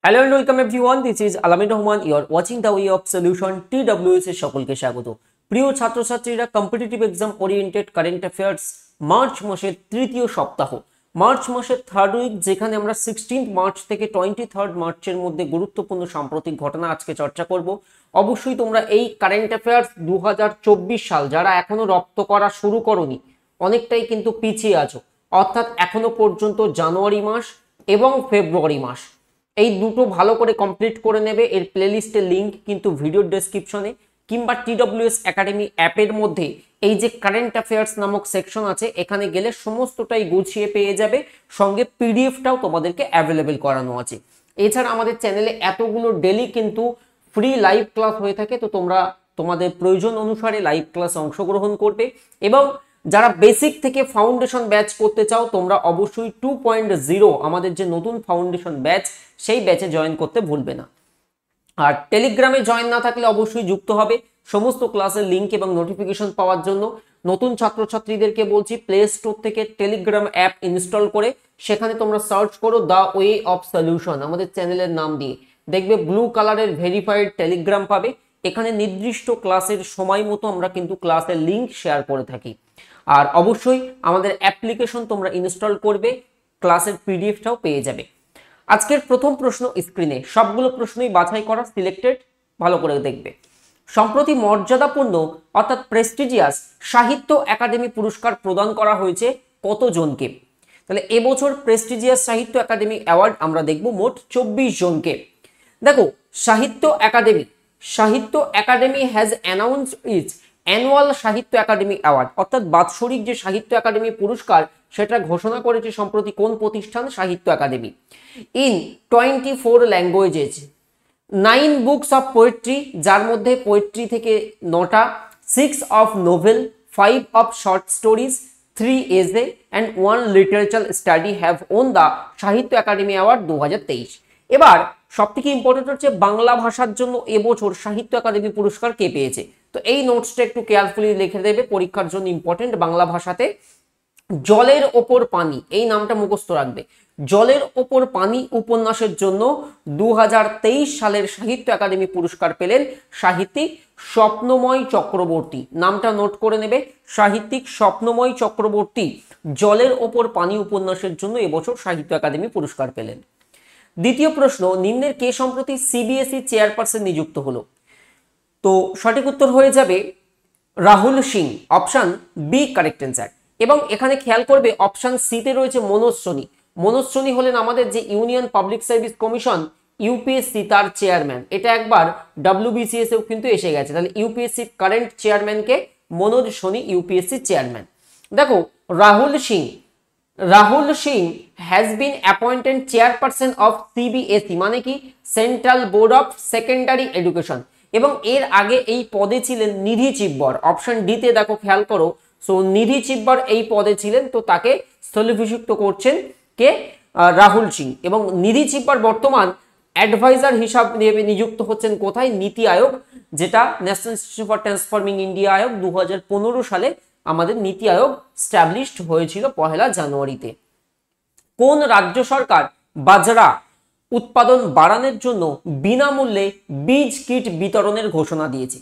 Hello and welcome everyone. This is Alamin Rahman. You are watching the way of solution TWS এর সকলকে স্বাগত। প্রিয় ছাত্রছাত্রীরা, competitive exam oriented current affairs March মাসের তৃতীয় সপ্তাহ, মার্চ মাসের থার্ড উইক, যেখানে আমরা 16 মার্চ থেকে 23 মার্চের মধ্যে গুরুত্বপূর্ণ সাম্প্রতিক ঘটনা আজকে চর্চা করব। অবশ্যই তোমরা এই কারেন্ট অ্যাফেয়ার্স 2024 সাল যারা এখনো রপ্ত করা শুরু করনি, অনেকটাই কিন্তু পিছিয়ে আছো। অর্থাৎ এখনো পর্যন্ত জানুয়ারি মাস এবং ফেব্রুয়ারি মাস এই দুটো ভালো করে কমপ্লিট করে নেবে। এর প্লেলিস্টের লিঙ্ক কিন্তু ভিডিও ডেসক্রিপশনে কিংবা TWS একাডেমি অ্যাপের মধ্যে এই যে কারেন্ট অ্যাফেয়ার্স নামক সেকশন আছে, এখানে গেলে সমস্তটাই গুছিয়ে পেয়ে যাবে। সঙ্গে পিডিএফটাও তোমাদেরকে অ্যাভেলেবেল করানো আছে। এছাড়া আমাদের চ্যানেলে এতগুলো ডেলি কিন্তু ফ্রি লাইভ ক্লাস হয়ে থাকে, তো তোমরা তোমাদের প্রয়োজন অনুসারে লাইভ ক্লাসে অংশগ্রহণ করবে। এবং যারা বেসিক থেকে ফাউন্ডেশন ব্যাচ করতে চাও, তোমরা অবশ্যই 2.0 আমাদের যে নতুন ফাউন্ডেশন ব্যাচ, সেই ব্যাচে জয়েন করতে ভুলবে না। আর টেলিগ্রামে জয়েন না থাকলে অবশ্যই যুক্ত হবে সমস্ত ক্লাসের লিঙ্ক এবং নোটিফিকেশন পাওয়ার জন্য। নতুন ছাত্রছাত্রীদেরকে বলছি, প্লে স্টোর থেকে টেলিগ্রাম অ্যাপ ইনস্টল করে সেখানে তোমরা সার্চ করো দ্য ওয়ে অফ সলিউশন আমাদের চ্যানেলের নাম দিয়ে, দেখবে ব্লু কালারের ভেরিফাইড টেলিগ্রাম পাবে। এখানে নির্দিষ্ট ক্লাসের সময় মতো আমরা কিন্তু ক্লাসের লিঙ্ক শেয়ার করে থাকি। আর অবশ্যই আমাদের অ্যাপ্লিকেশন তোমরা ইনস্টল করবে, ক্লাসের পিডিএফটাও পেয়ে যাবে। আজকের প্রথম প্রশ্ন স্ক্রিনে, সবগুলো প্রশ্নই বাছাই করা, সিলেক্টেড, ভালো করে দেখবে। সম্প্রতি মর্যাদাপূর্ণ অর্থাৎ প্রেস্টিজিয়াস সাহিত্য একাডেমি পুরস্কার প্রদান করা হয়েছে কতজনকে? তাহলে এবছর প্রেস্টিজিয়াস সাহিত্য একাডেমি অ্যাওয়ার্ড আমরা দেখব মোট 24 জনকে। দেখো, সাহিত্য academy has announced it's annual সাহিত্য একাডেমি অ্যাওয়ার্ড, অর্থাৎ বাৎসরিক যে সাহিত্য একাডেমি পুরস্কার সেটা ঘোষণা করেছে সম্প্রতি কোন প্রতিষ্ঠান? সাহিত্য academy. In 24 languages, 9 books of poetry, যার মধ্যে পোয়েট্রি থেকে 9টা, 6 of novel, 5 of short stories, 3 এসে and 1 literature study have won the সাহিত্য একাডেমি অ্যাওয়ার্ড 2023। এবার সবথেকে ইম্পর্টেন্ট হচ্ছে বাংলা ভাষার জন্য এবছর সাহিত্য একাডেমি পুরস্কার কে পেয়েছে। তো এই নোটসটা একটু কেয়ারফুলি লিখে দেবে, পরীক্ষার জন্য ইম্পর্টেন্ট। বাংলা ভাষাতে জলের ওপর পানি, এই নামটা মুখস্থ রাখবে। জলের ওপর পানি উপন্যাসের জন্য 2023 সালের সাহিত্য একাডেমি পুরস্কার পেলেন সাহিত্যিক স্বপ্নময় চক্রবর্তী। নামটা নোট করে নেবে, সাহিত্যিক স্বপ্নময় চক্রবর্তী জলের ওপর পানি উপন্যাসের জন্য এবছর সাহিত্য একাডেমি পুরস্কার পেলেন। দ্বিতীয় প্রশ্ন, নিম্নের কে সম্প্রতি CBSE চেয়ারপারসন নিযুক্ত হলো? তো সঠিক উত্তর হয়ে যাবে Rahul Singh, option B correct answer. এবং এখানে খেয়াল করবে অপশন সিতে রয়েছে মনোজ সোনি। মনোজ সোনি হলেন আমাদের যে union public service commission UPSC, তার চেয়ারম্যান। এটা একবার WBCS এও কিন্তু এসে গেছে। তাহলে ইউপিএসসি কারেন্ট চেয়ারম্যানকে মনোজ সোনি, ইউপিএসসি চেয়ারম্যান। দেখো, Rahul Singh has been appointed chairperson of CBSE, মানে কি central board of secondary education. এবং এর আগে এই পদে ছিলেন নিধি চিব্বর। অপশন ডিতে দেখো, খেয়াল করো, সো নিধি চিব্বর এই পদে ছিলেন, তো তাকে স্থলাভিষিক্ত করছেন কে? রাহুল সিং। এবং নিধি চিব্বর বর্তমান অ্যাডভাইজার হিসাবে নিযুক্ত হচ্ছেন কোথায়? নীতি আয়োগ, যেটা national institute for transforming India Aayog. 2015 সালে আমাদের নীতি আয়োগ স্ট্যাবলিশড হয়েছিল 1 জানুয়ারিতে। কোন রাজ্য সরকার বাজরা উৎপাদন বাড়ানোর জন্য বিনামূল্যে বীজ কিট বিতরণের ঘোষণা দিয়েছে?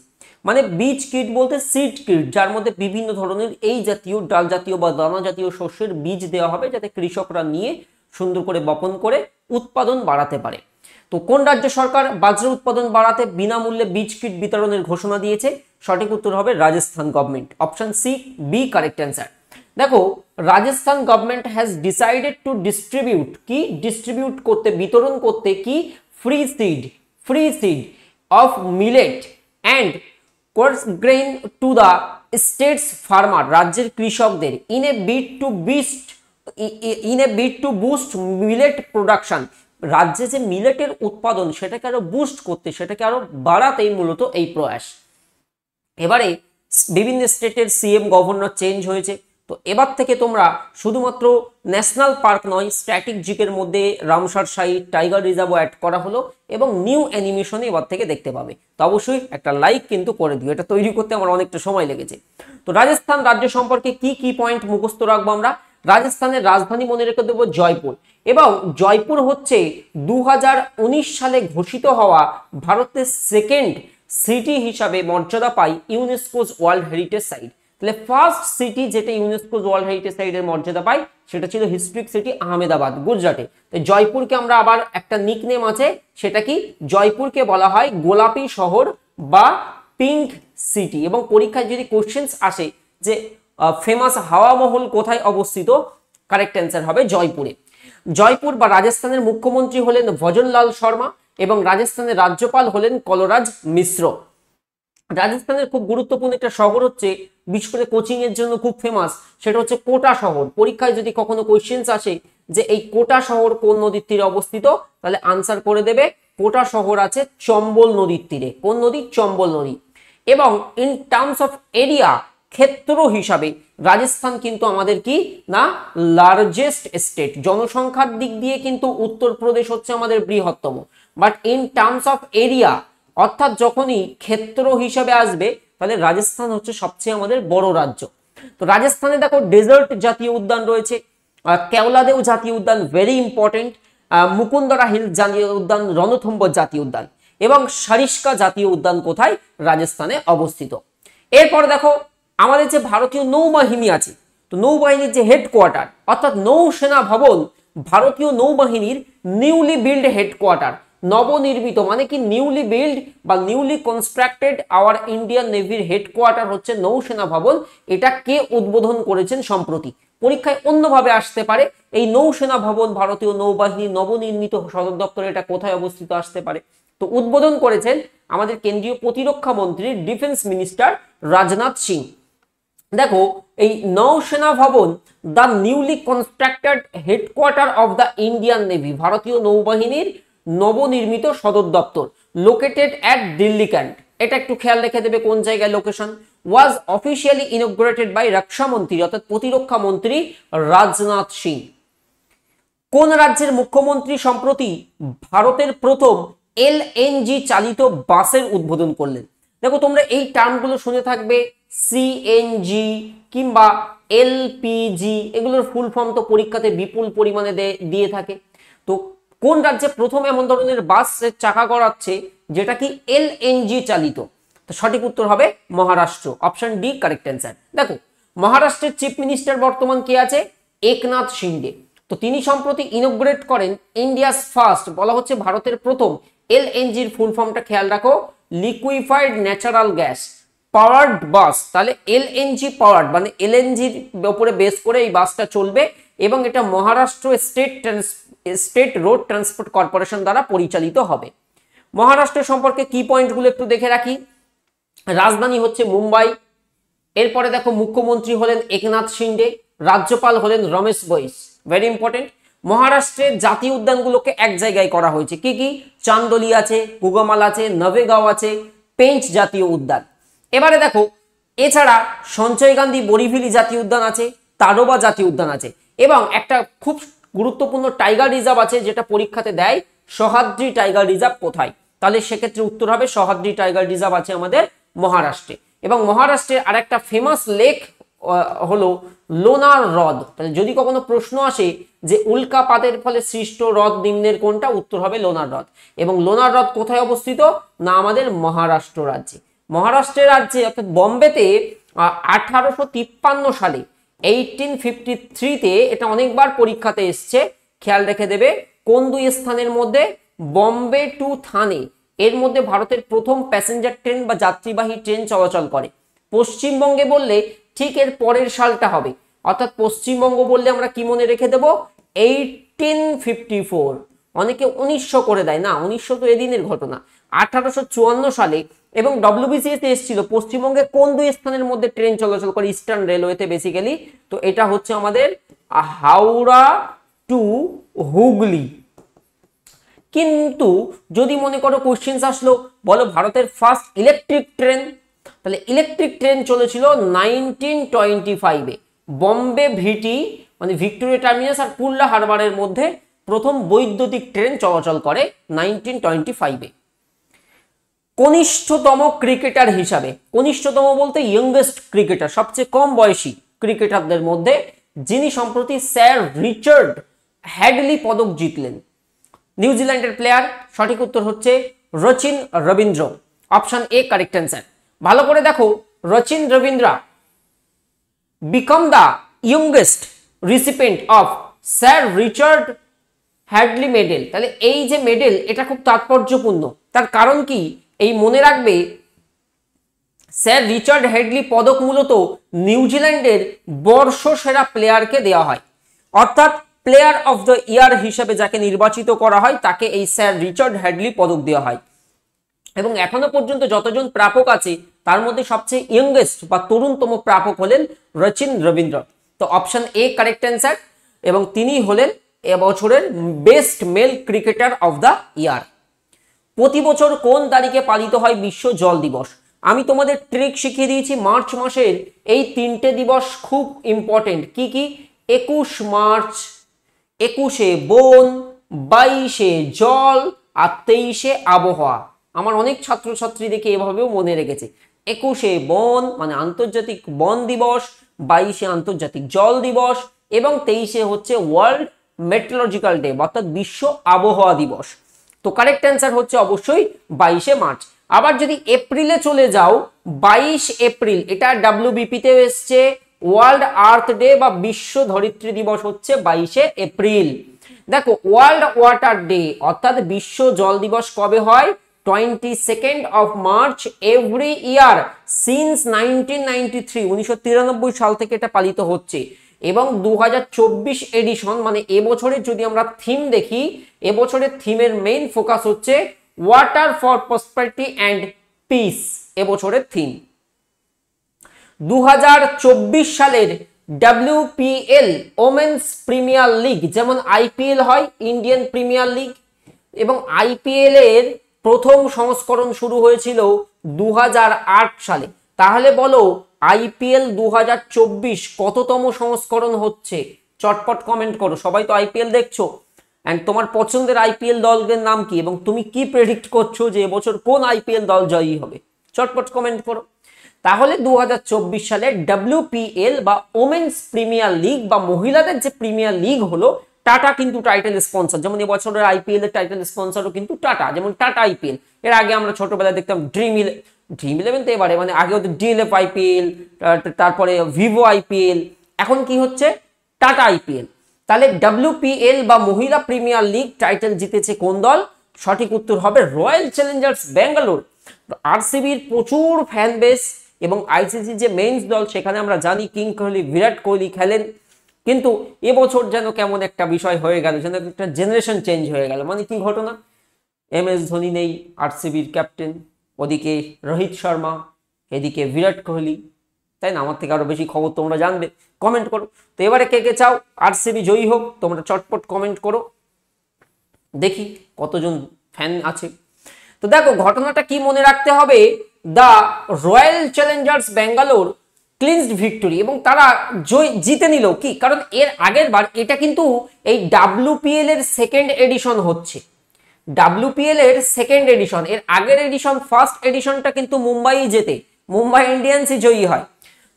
মানে বীজ কিট বলতে সিড কিট, যার মধ্যে বিভিন্ন ধরনের এই জাতীয় ডাল জাতীয় বা দানা জাতীয় শস্যের বীজ দেওয়া হবে, যাতে কৃষকরা নিয়ে সুন্দর করে বপন করে উৎপাদন বাড়াতে পারে। তো কোন রাজ্য সরকার বাজরা উৎপাদন বাড়াতে বিনামূল্যে বীজ কিট বিতরণের ঘোষণা দিয়েছে? সঠিক উত্তর হবে Rajasthan government, option C be correct answer. দেখো, Rajasthan government has decided to distribute করতে, বিতরণ করতে কি? Free seed of millet and coarse grain to the states farmer, রাজ্যের কৃষকদের, in a bid to boost millet production. রাজ্যে যে মিলেটের উৎপাদন সেটাকে আরো বুস্ট করতে, সেটাকে আরো বাড়াতেই মূলত এই প্রয়াস। এবারে বিভিন্ন স্টেটের CM গভর্নর চেঞ্জ হয়েছে, তো এবার থেকে তোমরা শুধুমাত্র ন্যাশনাল পার্ক নয়, স্ট্যাটিক জিকের মধ্যে Ramsar site, tiger reserve add করা হলো এবং নিউ অ্যানিমেশনে এবার থেকে দেখতে পাবে। তো অবশ্যই একটা লাইক কিন্তু করে দিও, এটা তৈরি করতে আমার অনেকটা সময় লেগেছে। তো রাজস্থান রাজ্য সম্পর্কে কি পয়েন্ট মুখস্থ রাখবো আমরা? রাজস্থানের রাজধানী মনে রেখে দেবো জয়পুর। এবং জয়পুর হচ্ছে 2019 সালে ঘোষিত হওয়া ভারতের সেকেন্ড সিটি হিসাবে মর্যাদা পায় ইউনেস্কোস ওয়ার্ল্ড হেরিটেজ সাইট। তাহলে ফার্স্ট সিটি যেটা ইউনেস্কোস ওয়ার্ল্ড হেরিটেজ সাইটের মর্যাদা পায় সেটা ছিল হিস্ট্রিক সিটি আহমেদাবাদ, গুজরাটে। তো জয়পুরকে আমরা আবার একটা নিকনেম আছে, সেটা কি, জয়পুরকে বলা হয় গোলাপি শহর বা পিঙ্ক সিটি। এবং পরীক্ষায় যদি কোশ্চেন্স আসে যে ফেমাস হাওয়া মহল কোথায় অবস্থিত, কারেক্ট অ্যান্সার হবে জয়পুরে। জয়পুর বা রাজস্থানের মুখ্যমন্ত্রী হলেন ভজনলাল শর্মা এবং রাজস্থানের রাজ্যপাল হলেন কলরাজ মিশ্র। রাজস্থানের খুব গুরুত্বপূর্ণ একটা শহর হচ্ছে, বিশেষ করে কোচিং এর জন্য খুব ফেমাস, সেটা হচ্ছে কোটা শহর। পরীক্ষায় যদি কখনো কোশ্চেন্স আসে যে এই কোটা শহর কোন নদীর তীরে অবস্থিত, তাহলে আনসার করে দেবে কোটা শহর আছে চম্বল নদীর তীরে। কোন নদী? চম্বল নদী। এবং ইন টার্মস অফ এরিয়া, ক্ষেত্র হিসাবে রাজস্থান কিন্তু আমাদের কি না লার্জেস্ট স্টেট। জনসংখ্যার দিক দিয়ে কিন্তু উত্তরপ্রদেশ হচ্ছে আমাদের বৃহত্তম, but in terms of area অর্থাৎ যখনই ক্ষেত্র হিসাবে আসবে তাহলে রাজস্থান হচ্ছে সবচেয়ে আমাদের বড় রাজ্য। তো রাজস্থানে দেখো ডেজার্ট জাতীয় উদ্যান রয়েছে, কেওলাদেও জাতীয় উদ্যান ভেরি ইম্পর্টেন্ট, মুকুন্দরা হিল জাতীয় উদ্যান, রণথম্বর জাতীয় উদ্যান এবং সারিস্কা জাতীয় উদ্যান কোথায়? রাজস্থানে অবস্থিত। এরপর দেখো আমাদের যে ভারতীয় নৌবাহিনী আছে, তো নৌবাহিনীর যে হেডকোয়ার্টার অর্থাৎ নৌসেনা ভবন, ভারতীয় নৌবাহিনীর নিউলি বিল্ড হেডকোয়ার্টার, নবনির্মিত মানে কি নিউলি বিল্ড বা নিউলি কনস্ট্রাক্টেড আওয়ার ইন্ডিয়ান নেভির হেডকোয়ার্টার হচ্ছে নৌসেনা ভবন। এটা কে উদ্বোধন করেছেন সম্প্রতি? পরীক্ষায় অন্যভাবে আসতে পারে, এই নৌসেনা ভবন ভারতীয় নৌবাহিনীর নবনির্মিত সদর দপ্তরে এটা কোথায় অবস্থিত আসতে পারে? তো উদ্বোধন করেছেন আমাদের কেন্দ্রীয় প্রতিরক্ষা মন্ত্রী ডিফেন্স মিনিস্টার রাজনাথ সিং। দেখো এই নৌসেনা ভবন the newly constructed headquarter of the Indian navy, ভারতীয় নৌবাহিনীর নবনির্মিত সদর দপ্তর, লোকেটেড অ্যাট দিল্লি ক্যান্ট। এটা একটু খেয়াল রেখে দেবে কোন জায়গায় location. Was officially inaugurated by রক্ষা মন্ত্রী অর্থাৎ প্রতিরক্ষা মন্ত্রী রাজনাথ সিং। কোন রাজ্যের মুখ্যমন্ত্রী সম্প্রতি ভারতের প্রথম এলএনজি চালিত বাসের উদ্বোধন করলেন? দেখো তোমরা এই টার্মগুলো শুনে থাকবে, সিএনজি কিংবা এলপিজি, এগুলোর ফুল ফর্ম তো পরীক্ষাতে বিপুল পরিমাণে দিয়ে থাকে। তো কোন রাজ্যে প্রথম এমন ধরনের বাসের চাকা গড়াচ্ছে যেটা কি এলএনজি চালিত? তো সঠিক উত্তর হবে Maharashtra, option D correct answer. দেখো মহারাষ্ট্রের চিফ মিনিস্টার বর্তমান কে আছে? একনাথ শিন্ডে। তো তিনি সম্প্রতি ইনগ্রেট করেন ইন্ডিয়াস ফার্স্ট, বলা হচ্ছে ভারতের প্রথম এলএনজির ফুল ফর্মটা খেয়াল রাখো, লিকুইফাইড ন্যাচারাল গ্যাস পাওয়ার্ড বাস। তাহলে এলএনজি পাওয়ার্ড মানে এলএনজির উপরে বেস করে এই বাসটা চলবে এবং এটা Maharashtra state road transport corporation দ্বারা পরিচালিত হবে। মহারাষ্ট্র সম্পর্কে কি পয়েন্টগুলো একটু দেখে রাখি। রাজধানী হচ্ছে মুম্বাই। এরপরে দেখো মুখ্যমন্ত্রী হলেন একনাথ শিন্ডে, রাজ্যপাল হলেন রমেশ বৈস, ভেরি ইম্পর্টেন্ট। মহারাষ্ট্রের জাতীয় উদ্যানগুলোকে এক জায়গায় করা হয়েছে, কি কি? চান্দোলি আছে, কুগমাল আছে, নভেগাঁও আছে, পেঞ্চ জাতীয় উদ্যান। এবারে দেখো এছাড়া সঞ্জয় গান্ধী বরিভিলি জাতীয় উদ্যান আছে, তাডোবা জাতীয় উদ্যান আছে এবং একটা খুব গুরুত্বপূর্ণ টাইগার রিজার্ভ আছে যেটা পরীক্ষাতে দেয়, সহ্যাদ্রি টাইগার রিজার্ভ কোথায়? তাহলে সেক্ষেত্রে উত্তর হবে সহ্যাদ্রি টাইগার রিজার্ভ আছে আমাদের মহারাষ্ট্রে। এবং মহারাষ্ট্রের আরেকটা ফেমাস লেক হলো লোনার হ্রদ। তাহলে যদি কখনো প্রশ্ন আসে যে উল্কাপাতের ফলে সৃষ্ট হ্রদ নিম্নের কোনটা, উত্তর হবে লোনার হ্রদ। এবং লোনার হ্রদ কোথায় অবস্থিত? না আমাদের মহারাষ্ট্র রাজ্যে। মহারাষ্ট্রের রাজ্যে অর্থাৎ বম্বেতে 1853 সালে 1853-তে এটা অনেকবার পরীক্ষাতে এসছে, খেয়াল রেখে দেবে কোন দুই স্থানের মধ্যে? বম্বে টু থানে, এর মধ্যে ভারতের প্রথম প্যাসেঞ্জার ট্রেন বা যাত্রীবাহী ট্রেন চলাচল করে। পশ্চিমবঙ্গে বললে ঠিক এর পরের সালটা হবে, অর্থাৎ পশ্চিমবঙ্গ বললে আমরা কি মনে রেখে দেব? 1854। অনেকে 1900 করে দেয়, না 1900 তো এদিনের ঘটনা, 1854 সালে। এবং ডব্লিউবিসিএস এসেছিল পশ্চিমবঙ্গে কোন দুই স্থানের মধ্যে ট্রেন চলাচল করে ইস্টার্ন রেলওয়েতে বেসিক্যালি, তো এটা হচ্ছে আমাদের হাওড়া টু হুগলি। কিন্তু যদি মনে করো কোশ্চেন্স আসলো বলো ভারতের ফার্স্ট ইলেকট্রিক ট্রেন, তাহলে ইলেকট্রিক ট্রেন চলেছিল 1925-এ বম্বে ভিটি মানে ভিক্টোরিয়া টার্মিনাস আর কুল্লা হারবারের মধ্যে প্রথম বৈদ্যুতিক ট্রেন চলাচল করে 1925-এ। কনিষ্ঠতম ক্রিকেটার হিসাবে, কনিষ্ঠতম বলতে ইয়ংগেস্ট ক্রিকেটার, সবচেয়ে কম বয়সী ক্রিকেটারদের মধ্যে যিনি সম্প্রতি স্যার রিচার্ড হ্যাডলি পদক জিতলেন? নিউজিল্যান্ডের প্লেয়ার। সঠিক উত্তর হচ্ছে Rachin Rabindra. Option A correct answer. ভালো করে দেখো, Rachin Rabindra become the youngest recipient of sir Richard Hadlee medal. তাহলে এই যে মেডেল, এটা খুব তাৎপর্যপূর্ণ। তার কারণ কি, এই মনে রাখবে স্যার রিচার্ড হ্যাডলি পদক মূলত নিউজিল্যান্ডের বর্ষসেরা প্লেয়ারকে দেওয়া হয়, অর্থাৎ প্লেয়ার অফ দ্য ইয়ার হিসেবে যাকে নির্বাচিত করা হয় তাকে এই স্যার রিচার্ড হ্যাডলি পদক দেওয়া হয়। এবং এখনো পর্যন্ত যতজন প্রাপক আছে তার মধ্যে সবচেয়ে ইয়ংগেস্ট বা তরুণতম প্রাপক হলেন রচিন রবীন্দ্র। তো অপশন এ কারেক্ট অ্যান্সার, এবং তিনি হলেন এবছরের best mail cricketer of the year. প্রতি বছর কোন তারিখে পালিত হয় বিশ্ব জল দিবস? আমি তোমাদের ট্রিক শিখিয়ে দিয়েছি। মার্চ মাসের এই 3টে দিবস খুব ইম্পর্টেন্ট। কি কি? 21 মার্চ, 21শে বন, 22শে জল আর 23শে আবহাওয়া। আমার অনেক ছাত্রছাত্রী দেখে এভাবেও মনে রেখেছে। 21শে বন মানে আন্তর্জাতিক বন দিবস, 22শে আন্তর্জাতিক জল দিবস এবং 23শে হচ্ছে ওয়ার্ল্ড মেট্রোলজিক্যাল ডে অর্থাৎ বিশ্ব আবহাওয়া দিবস। তো কারেক্ট অ্যান্সার হচ্ছে অবশ্যই 22শে মার্চ। আবার যদি এপ্রিলে চলে যাও, 22 এপ্রিল, এটা WBP-তে এসছে। ওয়ার্ল্ড আর্থ ডে বা বিশ্ব ধরিত্রী দিবস হচ্ছে 22শে এপ্রিল। দেখো, ওয়ার্ল্ড ওয়াটার ডে অর্থাৎ বিশ্ব জল দিবস কবে হয়? 22nd of March every year since 1993, 1993 সাল থেকে এটা পালিত হচ্ছে। এবং 2024 এডিশন মানে এবছরের যদি আমরা থিম দেখি, এবছরের থিমের মেইন ফোকাস হচ্ছে water for prosperity and piece. এবছরের থিম 2024 সালের WPL ওমেন্স প্রিমিয়ার লিগ, যেমন IPL হয় ইন্ডিয়ান প্রিমিয়ার লিগ, এবং IPL এর প্রথম সংস্করণ শুরু হয়েছিল 2008 সালে। তাহলে বলো IPL 2024 কততম সংস্করণ হচ্ছে? চটপট কমেন্ট করো। সবাই তো IPL দেখছো, এন্ড তোমার পছন্দের IPL দলের নাম কি এবং তুমি কি প্রেডিক্ট করছো যে এবছর কোন IPL দল জয়ী হবে? চটপট কমেন্ট করো। তাহলে 2024 সালে WPL বা ওমেন্স প্রিমিয়ার লিগ বা মহিলাদের যে প্রিমিয়ার লিগ হলো, টাটা কিন্তু টাইটেল স্পন্সর। যেমন এবছরের IPL এর টাইটেল স্পন্সরও কিন্তু টাটা, যেমন টাটা IPL। এর আগে আমরা ছোটবেলায় দেখতাম ড্রিম ইলেভেন তো এবারে মানে আগে হতো DLF IPL, তারপরে ভিভো IPL, এখন কি হচ্ছে? Tata IPL। তাহলে WPL বা মহিলা প্রিমিয়ার লিগ টাইটেল জিতেছে কোন দল? সঠিক উত্তর হবে রয়্যাল চ্যালেঞ্জার্স ব্যাঙ্গালোর। RCBর প্রচুর ফ্যান বেস এবং ICC যে মেইনস দল সেখানে আমরা জানি কিং কোহলি, বিরাট কোহলি খেলেন। কিন্তু এবছর যেন কেমন একটা বিষয় হয়ে গেল, যেন একটা জেনারেশন চেঞ্জ হয়ে গেল। মানে কি ঘটনা? MS ধোনি নেই, RCBর ক্যাপ্টেন, ওদিকে রোহিত শর্মা, এদিকে বিরাট কোহলি, তাই না? আমার থেকে আরো বেশি খবর তোমরা জানবে, কমেন্ট করো। তো এবারে কে কে চাও RCB জয়ী হোক তোমরা চটপট কমেন্ট করো, দেখি কতজন ফ্যান আছে। তো দেখো ঘটনাটা কি মনে রাখতে হবে, the Royal Challengers Bangalore clinched victory, এবং তারা জিতে নিল। কি কারণ? এর আগের বার এটা কিন্তু এই WPL এর সেকেন্ড এডিশন হচ্ছে। WPL এর সেকেন্ড এডিশন, এর আগের এডিশন ফার্স্ট এডিশনটা কিন্তু মুম্বাই জেতে, মুম্বাই ইন্ডিয়ান্সই জয়ী হয়।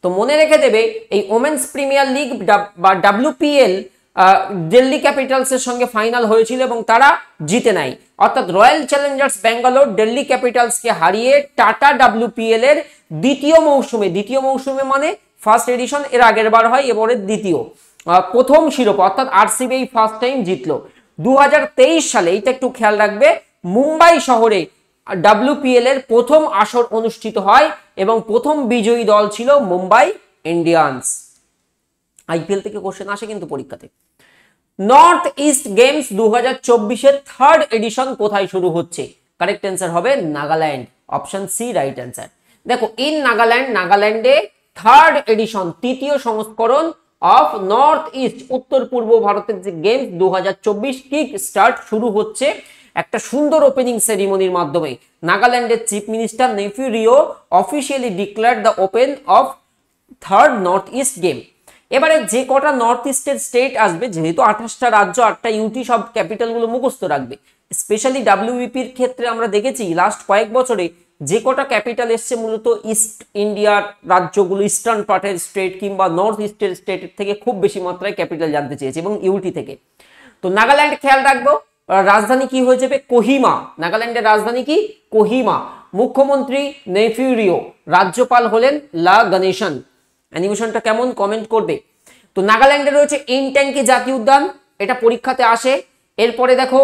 তো মনে রেখে দেবে এই ওমেন্স প্রিমিয়ার লিগ বা WPL দিল্লি ক্যাপিটালসের সঙ্গে ফাইনাল হয়েছিল এবং তারা জিতে নেয়। অর্থাৎ রয়্যাল চ্যালেঞ্জার্স ব্যাঙ্গালোর দিল্লি ক্যাপিটালসকে হারিয়ে টাটা WPL এর দ্বিতীয় মৌসুমে মানে ফার্স্ট এডিশন এর আগের বার হয়, এবারে দ্বিতীয়, প্রথম শিরোপা অর্থাৎ RCB এই ফার্স্ট টাইম জিতলো। 2023 সালে, এইটা একটু খেয়াল রাখবে, মুম্বাই শহরে WPL এর প্রথম আসর অনুষ্ঠিত হয় এবং প্রথম বিজয়ী দল ছিল মুম্বাই ইন্ডিয়ান্স। IPL থেকে কোশ্চেন আসে কিন্তু পরীক্ষাতে। North east games 2024 third edition কোথায় শুরু হচ্ছে? কারেক্ট অ্যান্সার হবে Nagaland. Option C right answer. দেখো ইন নাগাল্যান্ডে থার্ড এডিশন, তৃতীয় সংস্করণ অফ নর্থ ইস্ট উত্তর পূর্ব ভারতের যে গেমস 2024 কিক স্টার্ট শুরু হচ্ছে একটা সুন্দর ওপেনিং সেরিমনির মাধ্যমে। নাগাল্যান্ডের chief minister Neiphiu Rio officially declared the open of third north east game. এবারে যে কটা নর্থ ইস্টের স্টেট আসবে, যেহেতু 28টা রাজ্য 8টা ইউটি, সব ক্যাপিটালগুলো মুখস্থ রাখবে। স্পেশালি WBPর ক্ষেত্রে আমরা দেখেছি লাস্ট কয়েক বছরে যে কটা ক্যাপিটাল এসছে মূলত ইস্ট ইন্ডিয়ার রাজ্যগুলো, ইস্টার্ন পার্টের স্টেট কিংবা নর্থ ইস্টের স্টেটের থেকে খুব বেশি মাত্রায় ক্যাপিটাল জানতে চেয়েছে, এবং ইউটি থেকে। তো নাগাল্যান্ড খেয়াল রাখবো, রাজধানী কি হয়ে যাবে? কোহিমা। নাগাল্যান্ডের রাজধানী কি? কোহিমা। মুখ্যমন্ত্রী নেফিউরিও, রাজ্যপাল হলেন লা গণেশন। অ্যানিমেশনটা কেমন কমেন্ট করবে। তো নাগাল্যান্ডে রয়েছে ইনট্যাঙ্কি জাতীয় উদ্যান, এটা পরীক্ষাতে আসে। এরপরে দেখো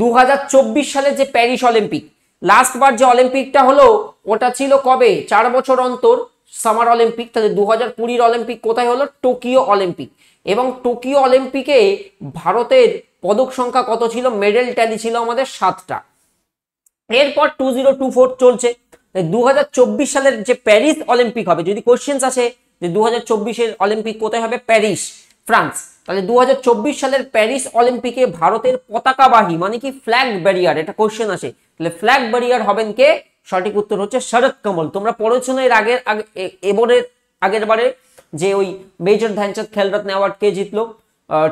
2024 সালে যে প্যারিস অলিম্পিক, লাস্ট বার যে অলিম্পিকটা হলো ওটা ছিল কবে? 4 বছর অন্তর সামার অলিম্পিক। তাহলে 2020 অলিম্পিক কোথায় হলো? Tokyo Olympic. এবং টোকিও অলিম্পিকে ভারতের পদক সংখ্যা কত ছিল? মেডেল ট্যালি ছিল আমাদের 7টা। এরপর 2024 চলছে। 2024 সালের যে প্যারিস অলিম্পিক হবে, যদি কোশ্চেন্স আছে যে 2024-এর অলিম্পিক কোথায় হবে? Paris, France. তাহলে 2024 সালের প্যারিস অলিম্পিকে ভারতের পতাকাবাহী মানে কি? ফ্ল্যাগ ব্যারিয়ার, এটা কোশ্চেন আসে। তাহলে ফ্ল্যাগ ব্যারিয়ার হবেন কে? সঠিক উত্তর হচ্ছে শরৎ কমল। তোমরা পড়েছো না এর আগের বারে যে ওই মেজর ধ্যানচাঁদ খেলরত্ন অ্যাওয়ার্ড কে জিতলো?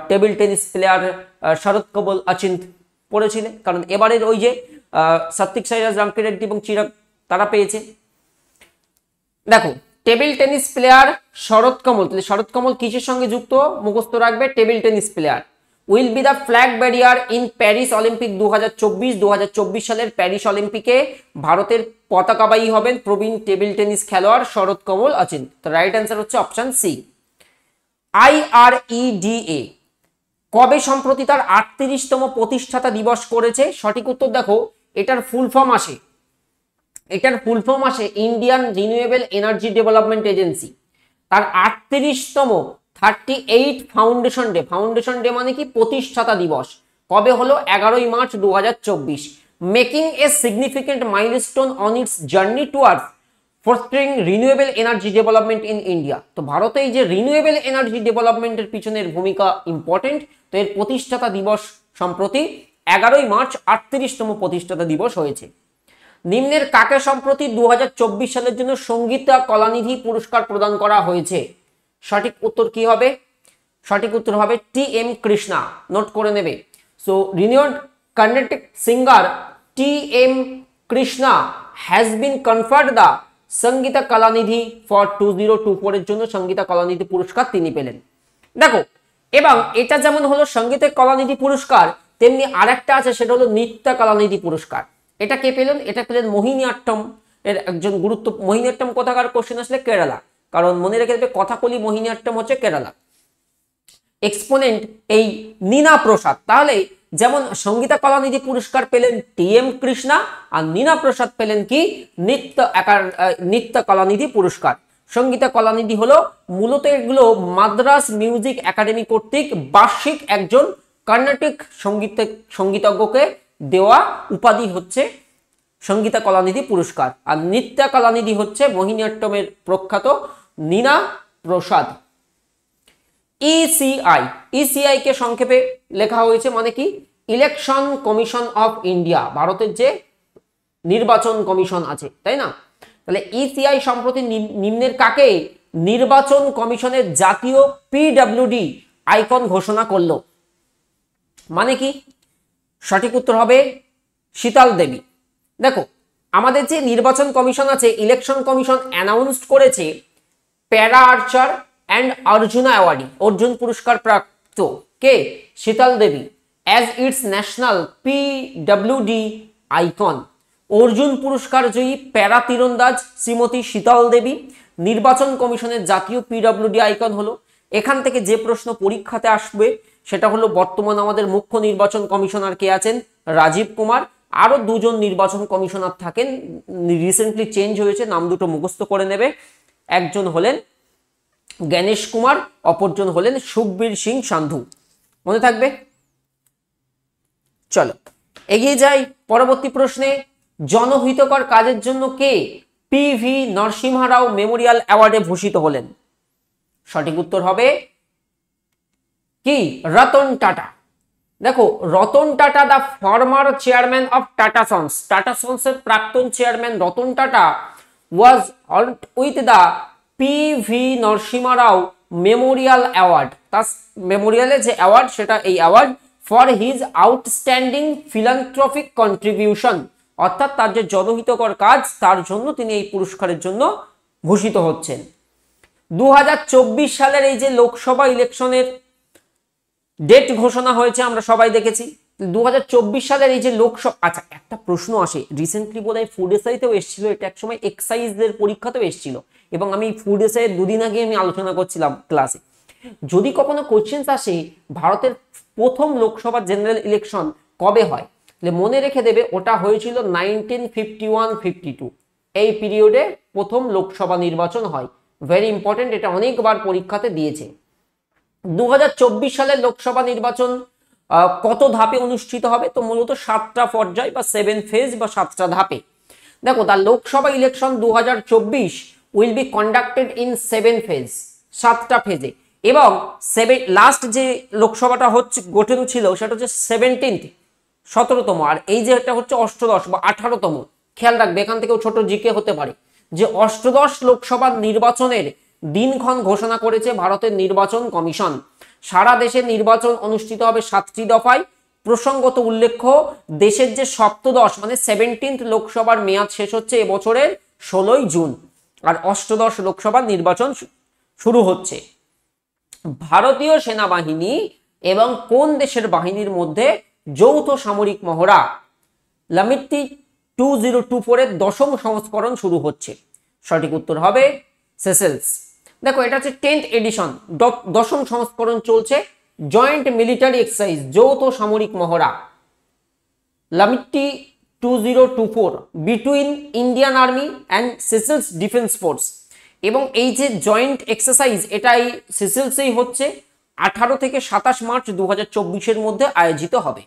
টেবিল টেনিস প্লেয়ার শরৎ কমল অচিন্ত, পড়েছিলে। কারণ এবারের ওই যে সাত্বিক সাইরাজ, রামকি রেড্ডি এবং চিরাগ, তারা পেয়েছে। দেখো টেবিল টেনিস প্লেয়ার শরৎ কমল, তাহলে শরৎ কমল কিসের সঙ্গে যুক্ত? মুখস্থ রাখবে, table tennis player. Will be the flag barrier in Paris Olympic 2024 সালের প্যারিস অলিম্পিকে ভারতের পতাকাবাহী হবেন প্রবীণ টেবিল টেনিস খেলোয়াড় শরৎ কমল অচিন্ত। তো রাইট অ্যান্সার হচ্ছে অপশন সি। IREDA কবে সম্প্রতি তার 38তম প্রতিষ্ঠাতা দিবস করেছে? সঠিক উত্তর দেখো, এটার ফুল ফর্ম আসে, Indian renewable energy development agency. তার 38তম 38 ফাউন্ডেশন ডে, ফাউন্ডেশন ডে মানে কি? প্রতিষ্ঠাতা দিবস। কবে হলো? 11ই মার্চ 2024। Making a significant milestone on its journey towards fostering renewable energy development in India. তো ভারতে এই যে রিনিউয়েবল এনার্জি ডেভেলপমেন্টের পিছনের ভূমিকা ইম্পর্টেন্ট। তো এর প্রতিষ্ঠাতা দিবস সম্প্রতি 11ই মার্চ 38তম প্রতিষ্ঠাতা দিবস হয়েছে। নিম্নের কাকে সম্প্রতি 2024 সালের জন্য সঙ্গীতা কলানিধি পুরস্কার প্রদান করা হয়েছে? সঠিক উত্তর কি হবে? সঠিক উত্তর হবে TM কৃষ্ণা। নোট করে নেবে। So renowned Carnatic singer TM Krishna has been conferred the Sangita Kalanidhi for 2024 এর জন্য সঙ্গীতা কলানিধি পুরস্কার তিনি পেলেন। দেখো, এবং এটা যেমন হলো সঙ্গীতা কলানিধি পুরস্কার, তেমনি আরেকটা আছে, সেটা হলো নৃত্য কলানিধি পুরস্কার। এটা কে পেলেন? এটা পেলেন মোহিনীঅট্টম এর একজন মোহিনীঅট্টম কোথাকার? কোশ্চেন আসলে কেরালা, কারণ মনে রেখে দেবে কথাকলি মোহিনীঅট্টম হচ্ছে কেরালা। এক্সপোনেন্ট এই নীনা প্রসাদ। তাহলে যেমন সঙ্গীতা কলানিধি পুরস্কার পেলেন TM কৃষ্ণা, আর নীনা প্রসাদ পেলেন কি? নৃত্য কলানিধি পুরস্কার। সঙ্গীতা কলানিধি হলো মূলত এগুলো মাদ্রাস মিউজিক একাডেমি কর্তৃক বার্ষিক একজন কর্ণাটিক সঙ্গীতজ্ঞকে দেওয়া উপাধি হচ্ছে সঙ্গীতা কলানিধি পুরস্কার। আর নৃত্য কলানিধি হচ্ছে মোহিনীঅট্টমের প্রখ্যাত নীনা প্রসাদ। ECI কে সংক্ষেপে লেখা হয়েছে, মানে কি? ইলেকশন কমিশন অফ ইন্ডিয়া, ভারতের যে নির্বাচন কমিশন আছে, তাই না? তাহলে ECI সম্প্রতি নিম্নের কাকে নির্বাচন কমিশনের জাতীয় PWD আইকন ঘোষণা করলো? মানে কি? সঠিক উত্তর হবে শীতল দেবী। দেখো, আমাদের যে নির্বাচন কমিশন আছে, ইলেকশন কমিশন অ্যানাউন্সড করেছে para archer and Arjuna awardee, Arjun পুরস্কার প্রাপ্ত কে? Sheetal Devi as its national PWD icon. Arjun পুরস্কার জয়ী প্যারা তীরন্দাজ শ্রীমতী শীতল দেবী নির্বাচন কমিশনের জাতীয় PWD আইকন হলো। এখান থেকে যে প্রশ্ন পরীক্ষাতে আসবে সেটা হলো, বর্তমান আমাদের মুখ্য নির্বাচন কমিশনার কে আছেন? রাজীব কুমার। আরো দুজন নির্বাচন কমিশনার থাকেন, রিসেন্টলি চেঞ্জ হয়েছে, নাম দুটো মুখস্থ করে নেবে। একজন হলেন জ্ঞানেশ কুমার, অপরজন হলেন সুখবীর সিং সান্ধু। মনে থাকবে। চলো এগিয়ে যাই পরবর্তী প্রশ্নে। জনহিতকর কাজের জন্য কে PV নরসিংহ রাও মেমোরিয়াল অ্যাওয়ার্ডে ভূষিত হলেন? সঠিক উত্তর হবে কি? রতন টাটা। দেখো, Ratan Tata the former chairman of Tata Sons, Tata সন্সের প্রাক্তন chairman Ratan Tata was honoured with the PV Narasimha Rao memorial award. তার মেমোরিয়ালে যে অ্যাওয়ার্ড, সেটা এই award for his outstanding philanthropic contribution অর্থাৎ তার যে জনহিতকর কাজ তার জন্য তিনি এই পুরস্কারের জন্য ভূষিত হচ্ছেন। 2024 সালের এই যে লোকসভা ইলেকশনের ডেট ঘোষণা হয়েছে আমরা সবাই দেখেছি। 2024 সালের এই যে লোকসভা, আচ্ছা একটা প্রশ্ন আসে, রিসেন্টলি বোধহয় ফুড এসআইতেও এসেছিল, এটা একসময় এক্সাইজের পরীক্ষাতেও এসেছিল, এবং আমি ফুড এসআই দুদিন আগে আমি আলোচনা করছিলাম ক্লাসে। যদি কখনো কোশ্চেন্স আসে ভারতের প্রথম লোকসভা জেনারেল ইলেকশন কবে হয়, তাহলে মনে রেখে দেবে ওটা হয়েছিল 1951-52, এই পিরিয়ডে প্রথম লোকসভা নির্বাচন হয়। ভেরি ইম্পর্টেন্ট, এটা অনেকবার পরীক্ষাতে দিয়েছে। 2024 সালের লোকসভা নির্বাচন কত ধাপে অনুষ্ঠিত হবে, তো মূলত 7টা পর্যায় বা 7 ফেজ বা 7টা ধাপে। দেখো the Lok Sabha election 2024 will be conducted in 7 phase, 7টা ফেজে, এবং লাস্ট যে লোকসভাটা হচ্ছে গঠন ছিল সেটা হচ্ছে 17তম, আর এই যে এটা হচ্ছে অষ্টদশ বা 18তম। খেয়াল রাখবে, এখান থেকেও ছোট জিকে হতে পারে, যে অষ্টদশ লোকসভা নির্বাচনের দিনক্ষণ ঘোষণা করেছে ভারতের নির্বাচন কমিশন। সারা দেশে নির্বাচন অনুষ্ঠিত হবে 7টি দফায়। প্রসঙ্গত উল্লেখ্য, দেশের যে সপ্তদশ মানে 17th লোকসভার মেয়াদ শেষ হচ্ছে এবছরের 16ই জুন, আর অষ্টদশ লোকসভার নির্বাচন শুরু হচ্ছে। ভারতীয় সেনাবাহিনী এবং কোন দেশের বাহিনীর মধ্যে যৌথ সামরিক মহড়া লামিত্তি 2024 এর 10ম সংস্করণ শুরু হচ্ছে? সঠিক উত্তর হবে সেসেলস। দেখো এটা হচ্ছে 10th এডিশন, 10ম সংস্করণ চলছে। জয়েন্ট মিলিটারি এক্সারসাইজ, যৌথ সামরিক মহড়া লামিত্তি 2024 between Indian army and Seychelles defence force, এবং এই যে জয়েন্ট এক্সারসাইজ এটা এই সেসেলসেই হচ্ছে। 18 থেকে 27 মার্চ 2024 মধ্যে আয়োজিত হবে।